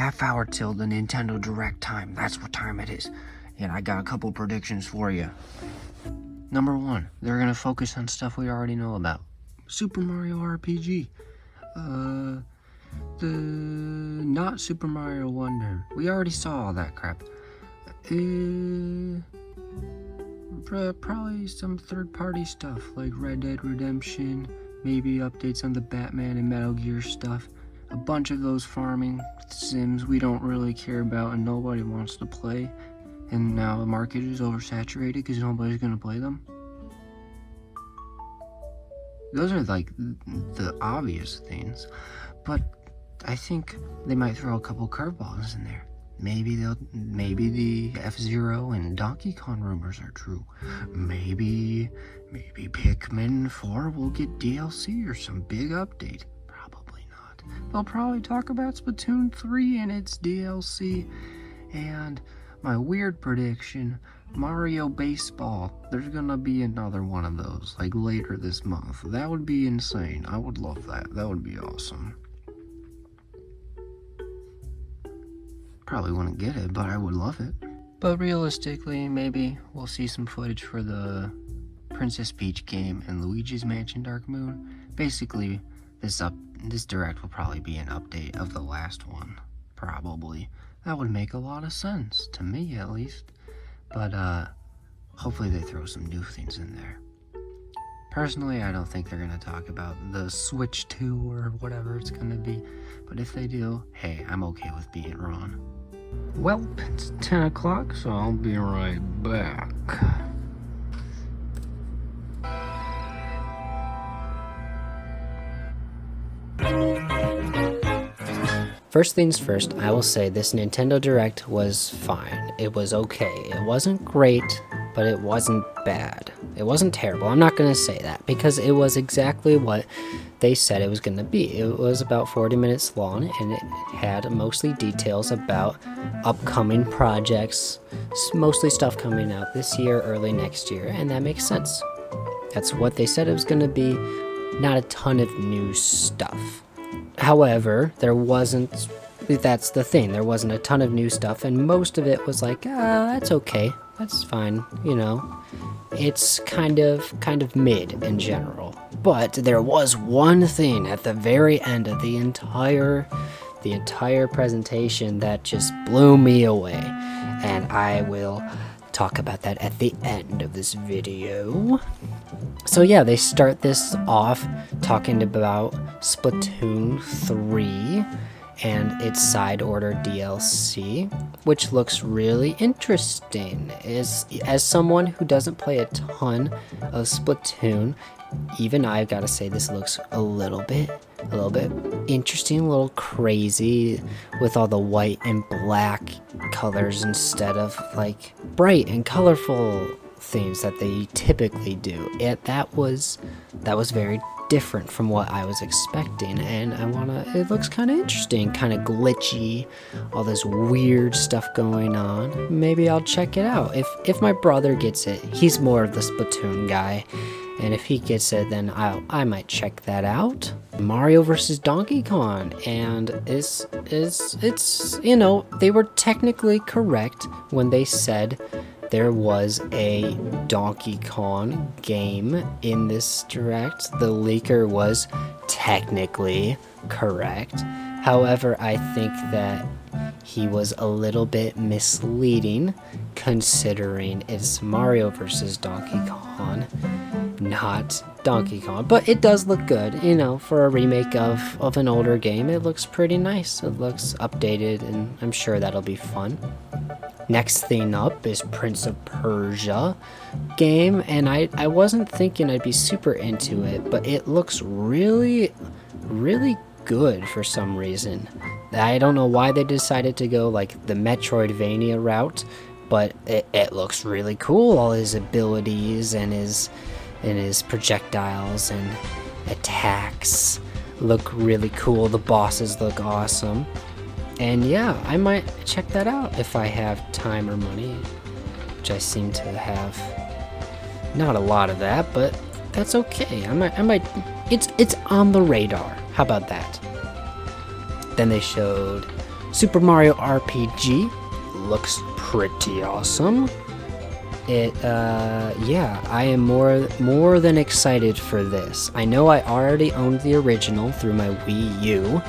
half hour till the Nintendo Direct time. That's what time it is. And I got a couple predictions for you. Number 1, they're gonna focus on stuff we already know about. Super Mario RPG. The not Super Mario Wonder. We already saw all that crap. Probably some third-party stuff like Red Dead Redemption, maybe updates on the Batman and Metal Gear stuff. A bunch of those farming sims we don't really care about and nobody wants to play. And now the market is oversaturated because nobody's gonna play them. Those are like the obvious things, but I think they might throw a couple curveballs in there. Maybe the F-Zero and Donkey Kong rumors are true. Maybe Pikmin 4 will get DLC or some big update. Probably not. They'll probably talk about Splatoon 3 and its DLC. And my weird prediction, Mario Baseball. There's gonna be another one of those, like later this month. That would be insane. I would love that. That would be awesome. Probably wouldn't get it, but I would love it. But realistically, maybe we'll see some footage for the Princess Peach game and Luigi's Mansion Dark Moon. Basically, this direct will probably be an update of the last one. Probably. That would make a lot of sense, to me at least. But hopefully they throw some new things in there. Personally, I don't think they're going to talk about the Switch 2 or whatever it's going to be. But if they do, hey, I'm okay with being wrong. Well, it's 10 o'clock, so I'll be right back. First things first, I will say this Nintendo Direct was fine. It was okay. It wasn't great, but it wasn't bad. It wasn't terrible. I'm not going to say that because it was exactly what they said it was going to be. It was about 40 minutes long and it had mostly details about upcoming projects, mostly stuff coming out this year, early next year, and that makes sense. That's what they said it was going to be. Not a ton of new stuff. However, that's the thing, there wasn't a ton of new stuff, and most of it was like, that's okay, that's fine, you know. It's kind of mid in general. But there was one thing at the very end of the entire presentation that just blew me away, and I will talk about that at the end of this video. So yeah, they start this off talking about Splatoon 3 and its side order DLC, which looks really interesting. As someone who doesn't play a ton of Splatoon, even I've got to say this looks a little bit interesting, a little crazy with all the white and black colors instead of like bright and colorful things that they typically do. That was very different from what I was expecting, and it looks kind of interesting, kind of glitchy, all this weird stuff going on. Maybe I'll check it out. If my brother gets it, he's more of the Splatoon guy, and if he gets it, then I might check that out. Mario vs. Donkey Kong, and it's you know, they were technically correct when they said there was a Donkey Kong game in this direct. The leaker was technically correct. However, I think that he was a little bit misleading considering it's Mario vs. Donkey Kong, not Donkey Kong. But it does look good, you know, for a remake of an older game. It looks pretty nice. It looks updated, and I'm sure that'll be fun. Next thing up is Prince of Persia game, and I wasn't thinking I'd be super into it, but it looks really, really good for some reason. I don't know why they decided to go like the Metroidvania route, but it looks really cool. All his abilities and his projectiles and attacks look really cool. The bosses look awesome. And yeah, I might check that out if I have time or money, which I seem to have not a lot of that, but that's okay. I might. It's on the radar. How about that? Then they showed Super Mario RPG looks pretty awesome. Yeah, I am more than excited for this. I know I already owned the original through my Wii U,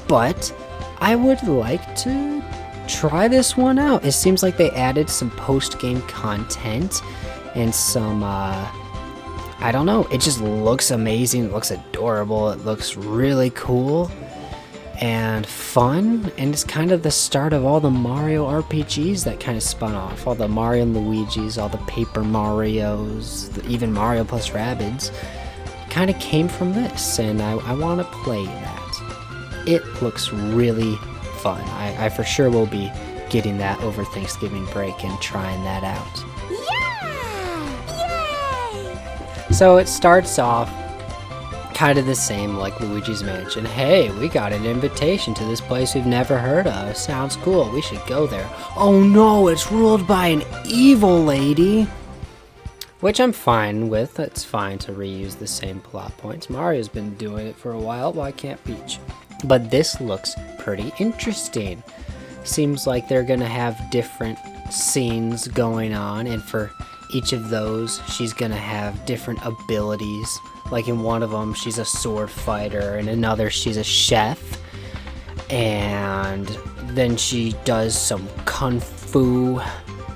but I would like to try this one out. It seems like they added some post-game content and some, I don't know, it just looks amazing, it looks adorable, it looks really cool and fun, and it's kind of the start of all the Mario RPGs that kind of spun off. All the Mario and Luigi's, all the Paper Marios, even Mario plus Rabbids kind of came from this, and I want to play that. It looks really fun. I for sure will be getting that over Thanksgiving break and trying that out. Yeah! Yay! So it starts off kind of the same like Luigi's Mansion. Hey, we got an invitation to this place we've never heard of. Sounds cool. We should go there. Oh no, it's ruled by an evil lady. Which I'm fine with. It's fine to reuse the same plot points. Mario's been doing it for a while. Why can't Peach? But this looks pretty interesting. Seems like they're gonna have different scenes going on, and for each of those, she's gonna have different abilities. Like in one of them, she's a sword fighter, and another, she's a chef. And then she does some kung fu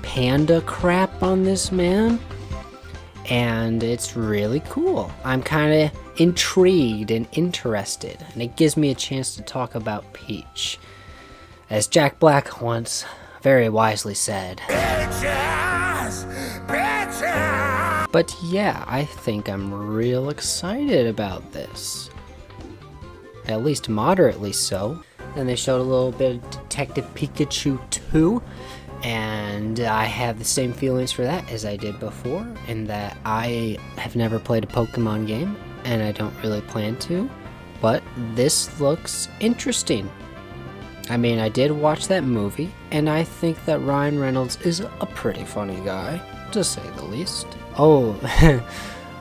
panda crap on this man. And it's really cool. I'm kind of intrigued and interested, and it gives me a chance to talk about Peach. As Jack Black once very wisely said. Bitches! Bitches! But yeah, I think I'm real excited about this. At least moderately so. And they showed a little bit of Detective Pikachu 2. And I have the same feelings for that as I did before, in that I have never played a Pokemon game, and I don't really plan to. But this looks interesting. I mean, I did watch that movie, and I think that Ryan Reynolds is a pretty funny guy, to say the least. Oh,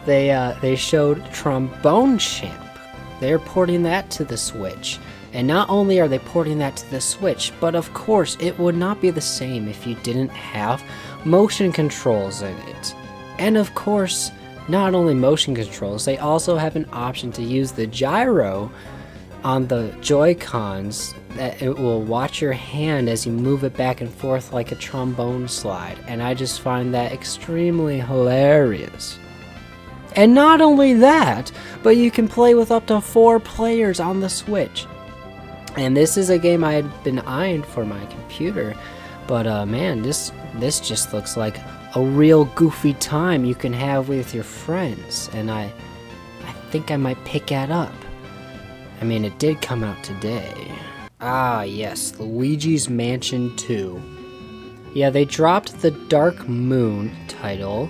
they showed Trombone Champ. They're porting that to the Switch. And not only are they porting that to the Switch, but of course it would not be the same if you didn't have motion controls in it. And of course, not only motion controls, they also have an option to use the gyro on the Joy-Cons, that it will watch your hand as you move it back and forth like a trombone slide. And I just find that extremely hilarious. And not only that, but you can play with up to 4 players on the Switch. And this is a game I had been eyeing for my computer, but man, this just looks like a real goofy time you can have with your friends, and I think I might pick that up. I mean, it did come out today. Ah yes, Luigi's Mansion 2. Yeah, they dropped the Dark Moon title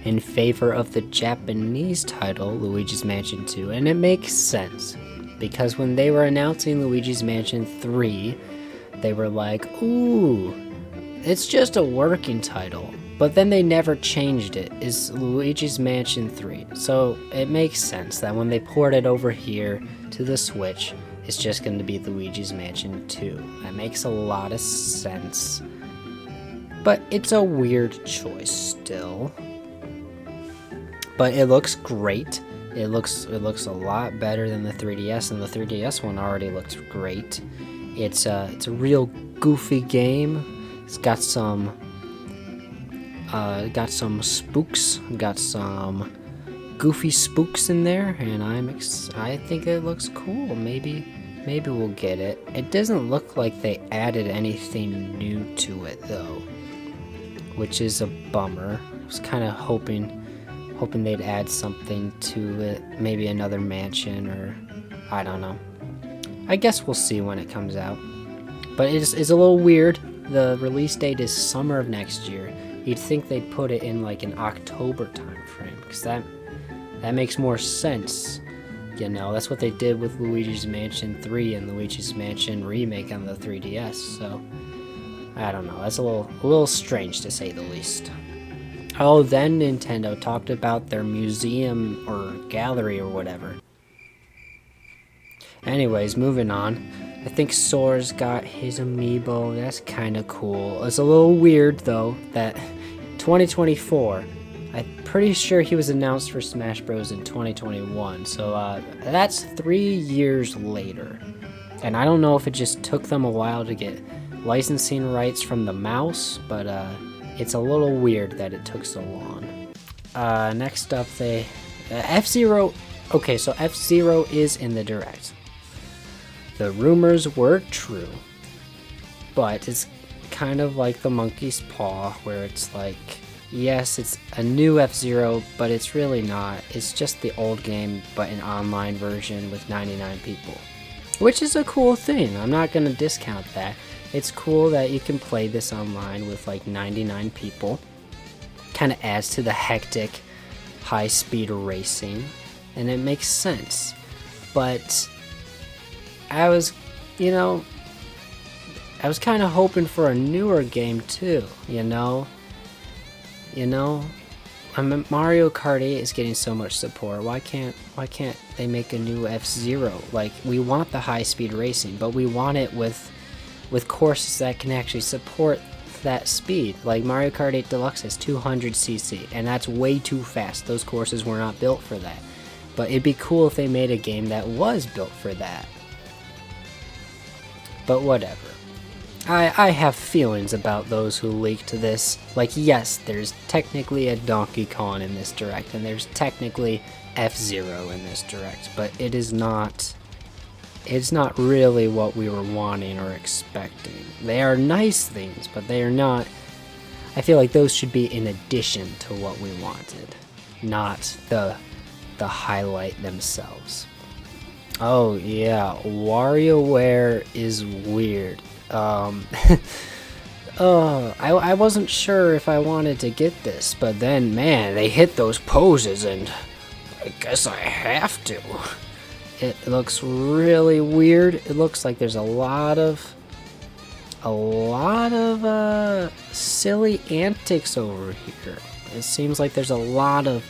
in favor of the Japanese title, Luigi's Mansion 2, and it makes sense. Because when they were announcing Luigi's Mansion 3, they were like, ooh, it's just a working title. But then they never changed it. It's Luigi's Mansion 3. So it makes sense that when they port it over here to the Switch, it's just going to be Luigi's Mansion 2. That makes a lot of sense. But it's a weird choice still. But it looks great. It looks a lot better than the 3DS, and the 3DS one already looks great. It's a real goofy game. It's got some spooks, got some goofy spooks in there, and I think it looks cool. Maybe we'll get it. It doesn't look like they added anything new to it though, which is a bummer. I was kind of hoping they'd add something to it, maybe another mansion, or I don't know. I guess we'll see when it comes out. But it's a little weird. The release date is summer of next year. You'd think they'd put it in like an October time frame, because that makes more sense. You know, that's what they did with Luigi's Mansion 3 and Luigi's Mansion Remake on the 3DS, so I don't know. That's a little strange to say the least. Oh, then Nintendo talked about their museum or gallery or whatever. Anyways, moving on. I think Sora's got his amiibo. That's kind of cool. It's a little weird, though, that 2024, I'm pretty sure he was announced for Smash Bros. In 2021. So that's 3 years later. And I don't know if it just took them a while to get licensing rights from the mouse, but it's a little weird that it took so long. Next up, F-Zero. Okay, so F-Zero is in the Direct. The rumors were true, but it's kind of like the Monkey's Paw, where it's like, yes, it's a new F-Zero, but it's really not. It's just the old game, but an online version with 99 people. Which is a cool thing. I'm not going to discount that. It's cool that you can play this online with like 99 people. Kind of adds to the hectic, high-speed racing, and it makes sense. But I was kind of hoping for a newer game too, I mean, Mario Kart 8 is getting so much support. Why can't they make a new F-Zero? Like, we want the high-speed racing, but we want it with courses that can actually support that speed. Like Mario Kart 8 Deluxe has 200cc, and that's way too fast. Those courses were not built for that. But it'd be cool if they made a game that was built for that. But whatever. I have feelings about those who leaked this. Like, yes, there's technically a Donkey Kong in this Direct, and there's technically F-Zero in this Direct, but it's not really what we were wanting or expecting. They are nice things, but they are not. I feel like those should be in addition to what we wanted, not the highlight themselves. Oh yeah, WarioWare is weird. I wasn't sure if I wanted to get this, but then, man, they hit those poses, and I guess I have to. It looks really weird. It looks like there's a lot of silly antics over here. It seems like there's a lot of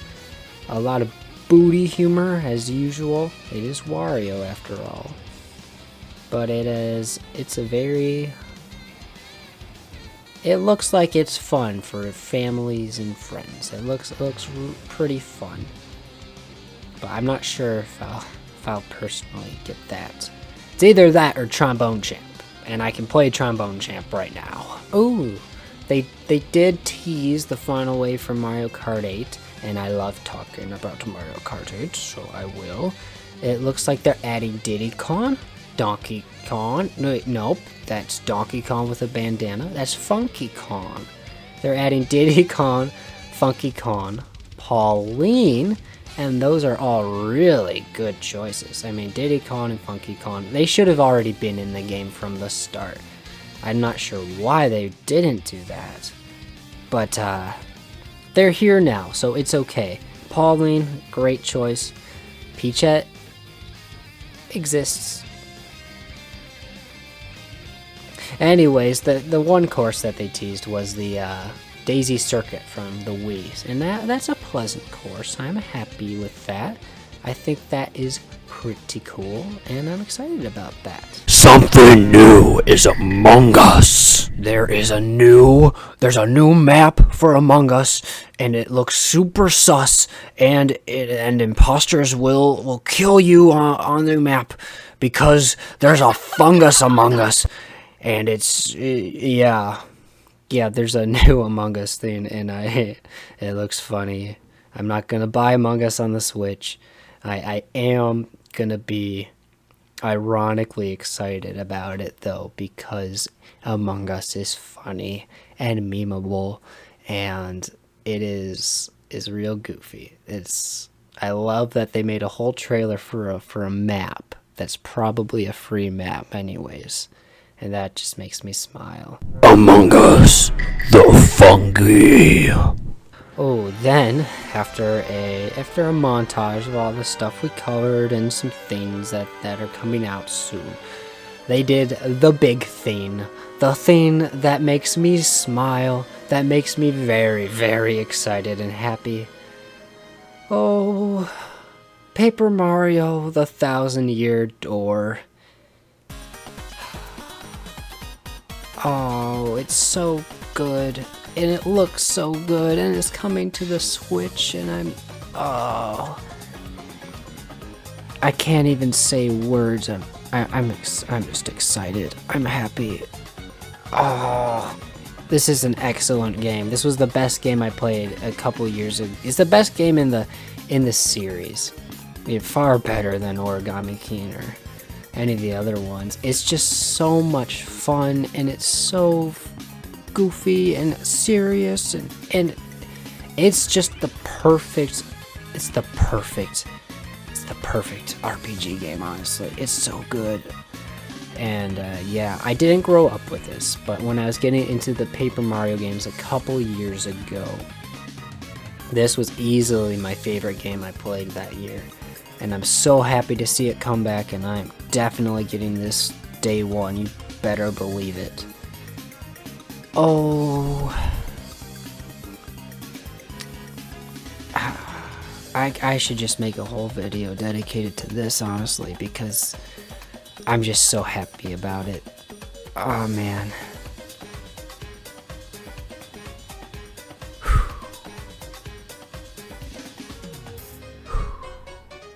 booty humor as usual. It is Wario after all. But it looks like it's fun for families and friends. It looks pretty fun. But I'm not sure if I'll personally get that. It's either that or Trombone Champ, and I can play Trombone Champ right now. Ooh, they did tease the final wave for Mario Kart 8, and I love talking about Mario Kart 8, so I will. It looks like they're adding Diddy Kong, Donkey Kong. Nope, that's Donkey Kong with a bandana. That's Funky Kong. They're adding Diddy Kong, Funky Kong, Pauline, and those are all really good choices. I mean, Diddy Kong and Funky Kong, they should have already been in the game from the start. I'm not sure why they didn't do that. But, they're here now, so it's okay. Pauline, great choice. Peachette exists. Anyways, the one course that they teased was the Daisy Circuit from the Wii, and that's a pleasant course. I'm happy with that. I think that is pretty cool, and I'm excited about that. Something new is Among Us. There's a new map for Among Us, and it looks super sus, and imposters will kill you on the map because there's a fungus among us, and it's yeah, there's a new Among Us thing, and it looks funny. I'm not gonna buy Among Us on the Switch. I am gonna be ironically excited about it though, because Among Us is funny and memeable, and it is real goofy. I love that they made a whole trailer for a map that's probably a free map anyways, and that just makes me smile. Among Us, the fungi. Oh, then after a montage of all the stuff we covered and some things that are coming out soon, they did the big thing, the thing that makes me smile, that makes me very, very excited and happy. Oh, Paper Mario: The 1000-Year Door. Oh, it's so good. And it looks so good. And it's coming to the Switch. And oh. I can't even say words. I'm just excited. I'm happy. Oh. This is an excellent game. This was the best game I played a couple years ago. It's the best game in the series. Far better than Origami King or any of the other ones. It's just so much fun, and it's so goofy and serious, and it's just the perfect RPG game, honestly. It's so good. And yeah, I didn't grow up with this, but when I was getting into the Paper Mario games a couple years ago, this was easily my favorite game I played that year. And I'm so happy to see it come back, and I'm definitely getting this day one. You better believe it. Oh. I should just make a whole video dedicated to this, honestly, because I'm just so happy about it. Oh, man.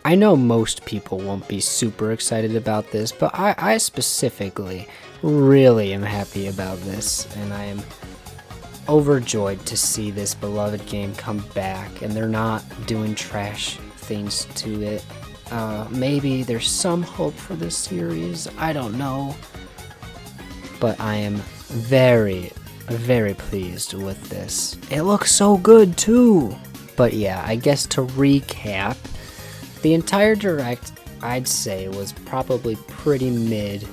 I know most people won't be super excited about this, but I specifically really am happy about this, and I am overjoyed to see this beloved game come back, and they're not doing trash things to it. Maybe there's some hope for this series, I don't know, but I am very, very pleased with this. It looks so good too. But yeah, I guess to recap, the entire Direct, I'd say, was probably pretty mid.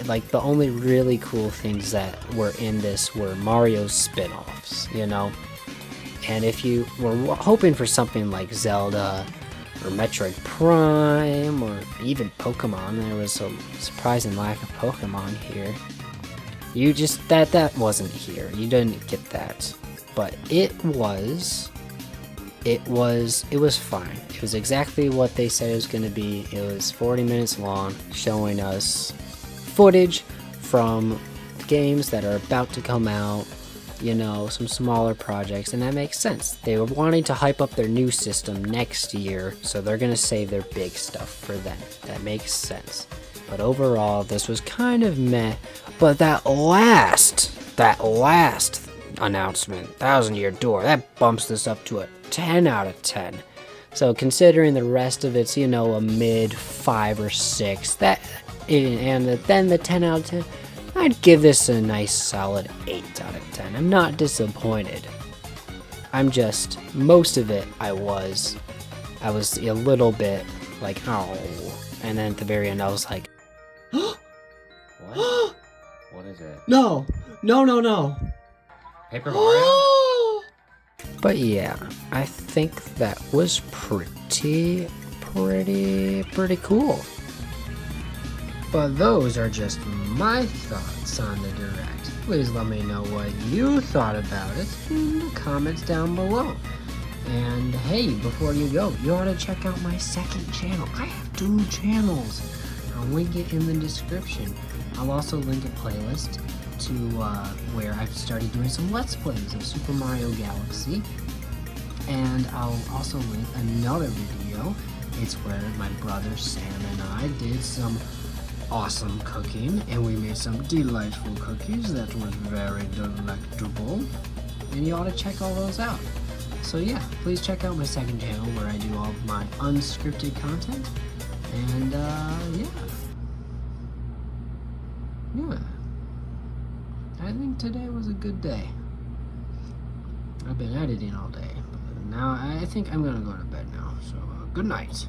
Like, the only really cool things that were in this were Mario's spin-offs, you know? And if you were hoping for something like Zelda or Metroid Prime or even Pokemon, there was a surprising lack of Pokemon here. You just, that wasn't here. You didn't get that. But it was fine. It was exactly what they said it was going to be. It was 40 minutes long, showing us footage from games that are about to come out, you know, some smaller projects, and that makes sense. They were wanting to hype up their new system next year, so they're going to save their big stuff for then. That makes sense. But overall, this was kind of meh. But that last announcement, 1,000-Year Door, that bumps this up to a 10 out of 10. So considering the rest of it's, you know, a mid 5 or 6, then the 10 out of 10, I'd give this a nice solid 8 out of 10. I'm not disappointed. I'm just, most of it I was a little bit like, oh, and then at the very end I was like, What? What is it? no. Paper Mario? But yeah, I think that was pretty cool. But those are just my thoughts on the Direct. Please let me know what you thought about it in the comments down below. And hey, before you go, you ought to check out my second channel. I have 2 channels. I'll link it in the description. I'll also link a playlist to where I've started doing some Let's Plays of Super Mario Galaxy. And I'll also link another video. It's where my brother Sam and I did some awesome cooking, and we made some delightful cookies that were very delectable, and you ought to check all those out. So yeah, please check out my second channel where I do all of my unscripted content, and yeah, I think today was a good day. I've been editing all day, but now I think I'm gonna go to bed now, so good night.